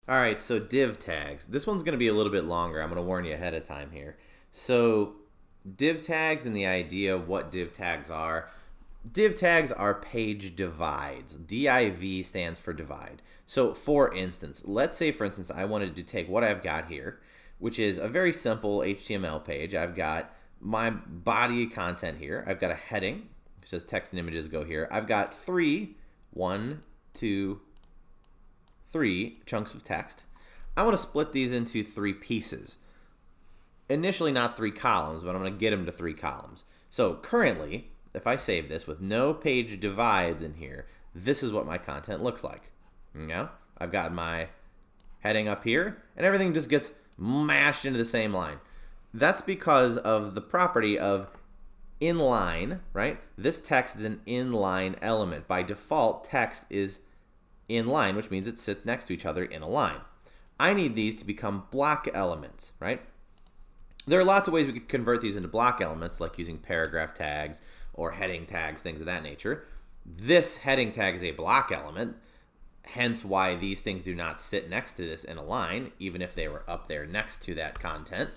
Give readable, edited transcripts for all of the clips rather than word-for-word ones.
All right, so div tags. This one's going to be a little bit longer. I'm going to warn you ahead of time here. So div tags and the idea of what div tags are. Div tags are page divides. Div stands for divide. So for instance, let's say for instance I wanted to take what I've got here, which is a very simple HTML page. I've got my body content here. I've got a heading. It says text and images go here. I've got one, two, three chunks of text. I want to split these into three pieces. Initially not three columns, but I'm going to get them to three columns. So currently, if I save this with no page divides in here, this is what my content looks like. I've got my heading up here, and everything just gets mashed into the same line. That's because of the property of inline, right? This text is an inline element. By default, text is inline, which means it sits next to each other in a line. I need these to become block elements, right? There are lots of ways we could convert these into block elements, like using paragraph tags or heading tags, things of that nature. This heading tag is a block element, hence why these things do not sit next to this in a line, even if they were up there next to that content.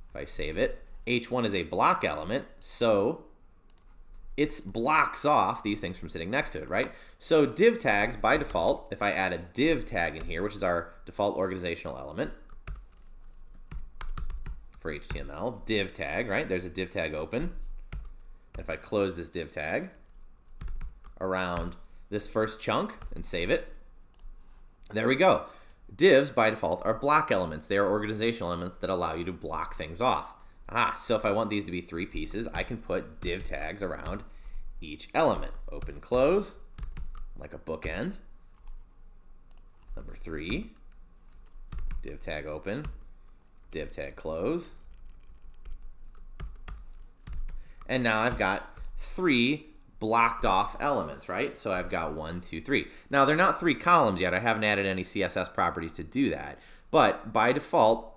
If I save it, H1 is a block element, so it blocks off these things from sitting next to it, right? So div tags, by default, if I add a div tag in here, which is our default organizational element for HTML, div tag, right? There's a div tag open. If I close this div tag around this first chunk and save it, there we go. Divs, by default, are block elements. They are organizational elements that allow you to block things off. So if I want these to be three pieces, I can put div tags around each element. Open, close, like a bookend. Number 3, div tag open, div tag close. And now I've got 3 blocked off elements, right? So I've got 1, 2, 3. Now they're not 3 columns yet. I haven't added any CSS properties to do that. But by default,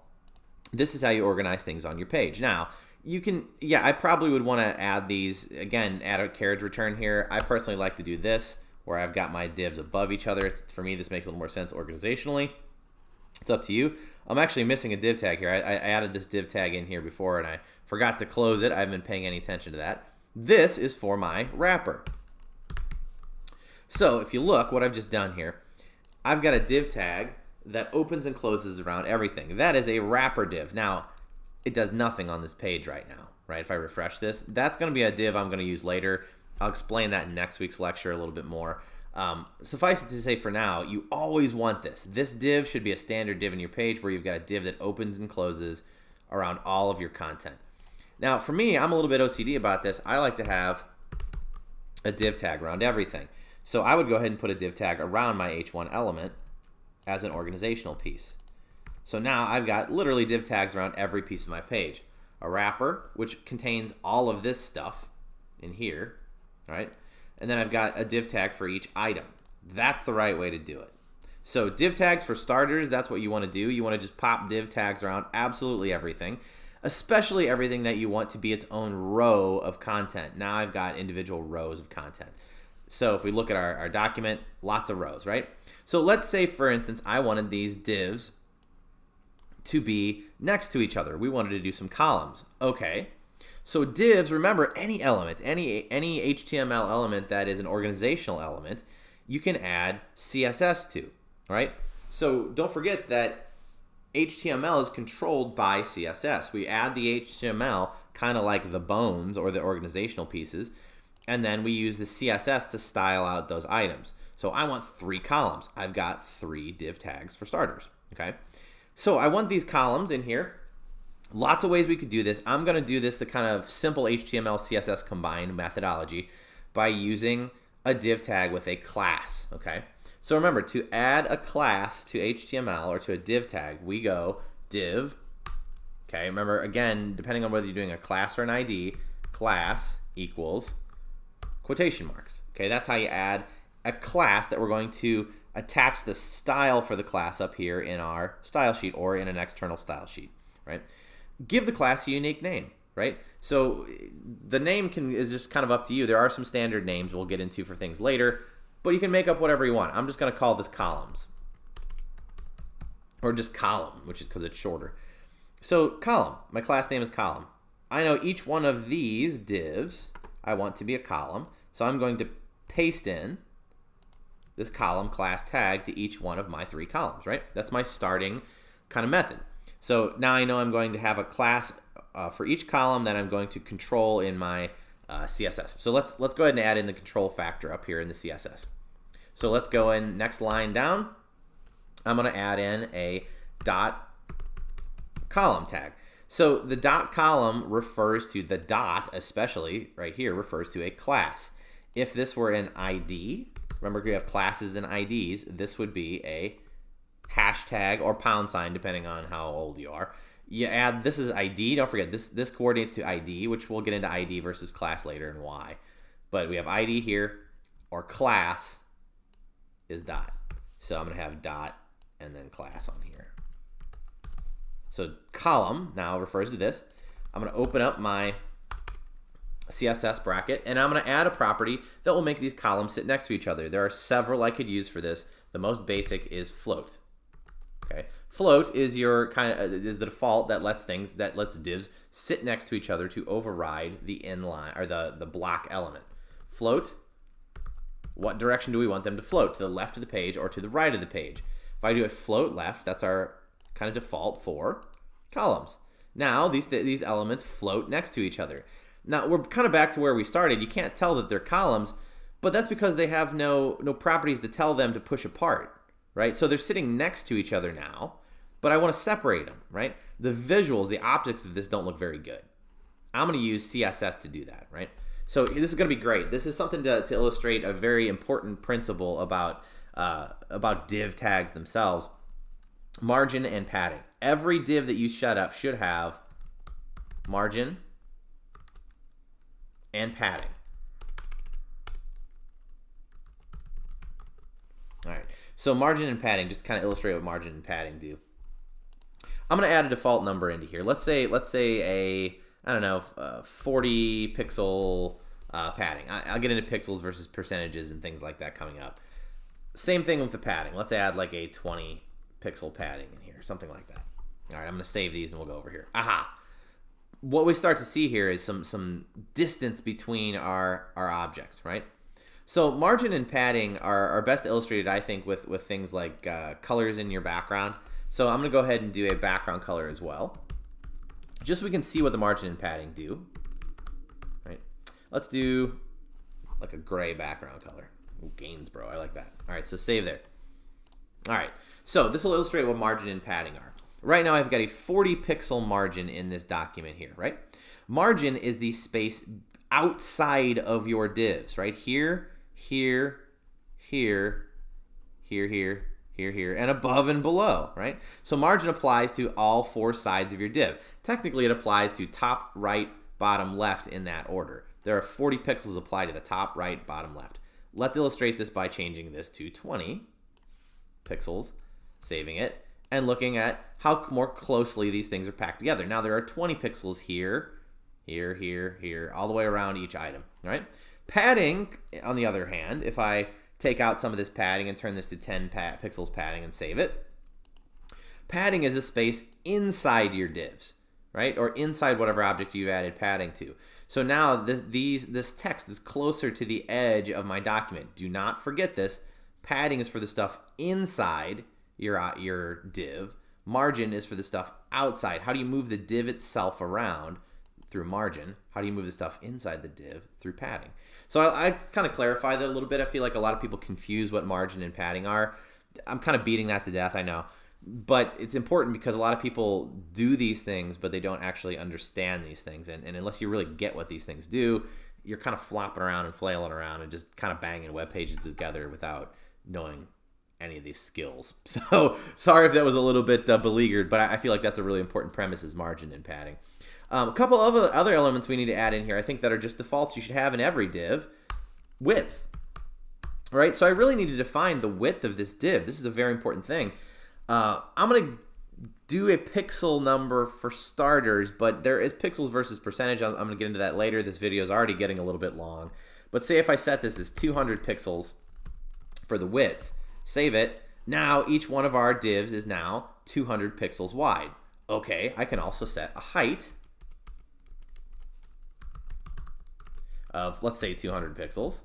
this is how you organize things on your page. Now, you can, I probably would want to add these, again, add a carriage return here. I personally like to do this, where I've got my divs above each other. For me, this makes a little more sense organizationally. It's up to you. I'm actually missing a div tag here. I added this div tag in here before, and I forgot to close it. I haven't been paying any attention to that. This is for my wrapper. So if you look, what I've just done here, I've got a div tag that opens and closes around everything. That is a wrapper div. Now, it does nothing on this page right now, right? If I refresh this, that's going to be a div I'm going to use later. I'll explain that in next week's lecture a little bit more. Suffice it to say for now, you always want this. This div should be a standard div in your page where you've got a div that opens and closes around all of your content. Now, for me, I'm a little bit OCD about this. I like to have a div tag around everything. So I would go ahead and put a div tag around my H1 element as an organizational piece. So now I've got literally div tags around every piece of my page. A wrapper, which contains all of this stuff in here, right? And then I've got a div tag for each item. That's the right way to do it. So div tags for starters, that's what you want to do. You want to just pop div tags around absolutely everything, especially everything that you want to be its own row of content. Now I've got individual rows of content. So if we look at our document, lots of rows, right? So let's say, for instance, I wanted these divs to be next to each other. We wanted to do some columns. Okay. So divs, remember, any element, any HTML element that is an organizational element, you can add CSS to, right? So don't forget that HTML is controlled by CSS. We add the HTML kind of like the bones or the organizational pieces, and then we use the CSS to style out those items. So I want 3 columns. I've got 3 div tags for starters, okay? So I want these columns in here. Lots of ways we could do this. I'm going to do this the kind of simple HTML CSS combined methodology by using a div tag with a class, okay? So remember, to add a class to HTML or to a div tag, we go div, okay? Remember, again, depending on whether you're doing a class or an ID, class equals quotation marks, okay? That's how you add a class that we're going to attach the style for the class up here in our style sheet or in an external style sheet, right? Give the class a unique name, right? So the name is just kind of up to you. There are some standard names we'll get into for things later, but you can make up whatever you want. I'm just going to call this columns. or just column, which is because it's shorter. So column, my class name is column. I know each one of these divs I want to be a column, so I'm going to paste in this column class tag to each one of my 3 columns, right? That's my starting kind of method. So now I know I'm going to have a class for each column that I'm going to control in my CSS. So let's go ahead and add in the control factor up here in the CSS. So let's go in next line down. I'm going to add in a dot column tag. So the dot column refers to the dot, especially right here, refers to a class. If this were an ID, remember we have classes and IDs, this would be a hashtag or pound sign, depending on how old you are. You add, this is ID, don't forget, this coordinates to ID, which we'll get into ID versus class later and why. But we have ID here, or class is dot. So I'm going to have dot and then class on here. So column now refers to this. I'm going to open up my CSS bracket, and I'm going to add a property that will make these columns sit next to each other. There are several I could use for this. The most basic is float. Okay, float is your is the default that lets divs sit next to each other to override the inline or the block element. Float. What direction do we want them to float? To the left of the page or to the right of the page? If I do a float left, that's our kind of default for columns. Now these elements float next to each other. Now we're kind of back to where we started. You can't tell that they're columns, but that's because they have no properties to tell them to push apart, right? So they're sitting next to each other now, but I want to separate them, right? The visuals, the optics of this don't look very good. I'm going to use CSS to do that, right? So this is going to be great. This is something to illustrate a very important principle about div tags themselves. Margin and padding. Every div that you set up should have margin and padding. All right, so margin and padding, just to kind of illustrate what margin and padding do. I'm going to add a default number into here. Let's say a, I don't know, 40 pixel padding. I'll get into pixels versus percentages and things like that coming up. Same thing with the padding. Let's add like a 20 pixel padding in here, something like that. All right, I'm going to save these and we'll go over here. Aha! What we start to see here is some distance between our objects, right? So margin and padding are best illustrated, I think, with things like colors in your background. So I'm going to go ahead and do a background color as well, just so we can see what the margin and padding do. Right? Let's do like a gray background color. Ooh, Gainsborough, I like that. All right, so save there. All right, so this will illustrate what margin and padding are. Right now I've got a 40 pixel margin in this document here, right? Margin is the space outside of your divs, right? Here, here, here, here, here, here, here, and above and below, right? So margin applies to all 4 sides of your div. Technically, it applies to top, right, bottom, left in that order. There are 40 pixels applied to the top, right, bottom, left. Let's illustrate this by changing this to 20 pixels, saving it, and looking at how more closely these things are packed together. Now there are 20 pixels here, here, here, here, all the way around each item, right? Padding, on the other hand, if I take out some of this padding and turn this to 10 pixels padding and save it, padding is the space inside your divs, right? Or inside whatever object you added padding to. So now this text is closer to the edge of my document. Do not forget this. Padding is for the stuff inside your div. Margin is for the stuff outside. How do you move the div itself around? Through margin. How do you move the stuff inside the div? Through padding. So I kind of clarify that a little bit. I feel like a lot of people confuse what margin and padding are. I'm kind of beating that to death, I know. But it's important because a lot of people do these things, but they don't actually understand these things. And unless you really get what these things do, you're kind of flopping around and flailing around and just kind of banging web pages together without knowing any of these skills. So sorry if that was a little bit beleaguered, but I feel like that's a really important premise, is margin and padding. A couple of other elements we need to add in here, I think, that are just defaults you should have in every div. Width. All right, so I really need to define the width of this div. This is a very important thing. I'm going to do a pixel number for starters, but there is pixels versus percentage. I'm going to get into that later. This video is already getting a little bit long. But say if I set this as 200 pixels for the width, save it, Now each one of our divs is now 200 pixels wide. Okay, I can also set a height of, let's say, 200 pixels.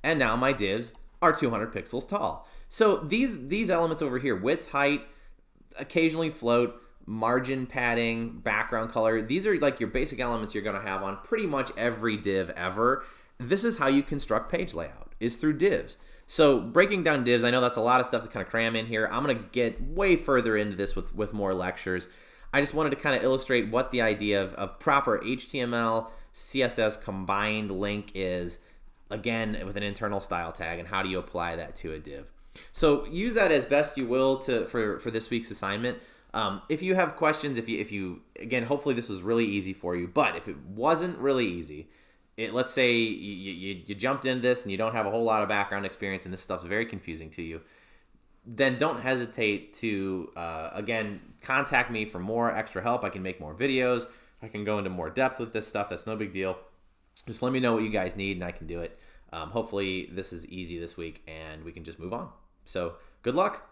And now my divs are 200 pixels tall. So these elements over here, width, height, occasionally float, margin padding, background color, these are like your basic elements you're going to have on pretty much every div ever. This is how you construct page layout, is through divs. So breaking down divs, I know that's a lot of stuff to kind of cram in here. I'm going to get way further into this with more lectures. I just wanted to kind of illustrate what the idea of proper HTML, CSS combined link is, again, with an internal style tag, and how do you apply that to a div. So use that as best you will for this week's assignment. If you have questions, if you again, hopefully this was really easy for you, but if it wasn't really easy, let's say you jumped into this and you don't have a whole lot of background experience and this stuff's very confusing to you, then don't hesitate to, again, contact me for more extra help. I can make more videos. I can go into more depth with this stuff. That's no big deal. Just let me know what you guys need and I can do it. Hopefully this is easy this week and we can just move on. So good luck.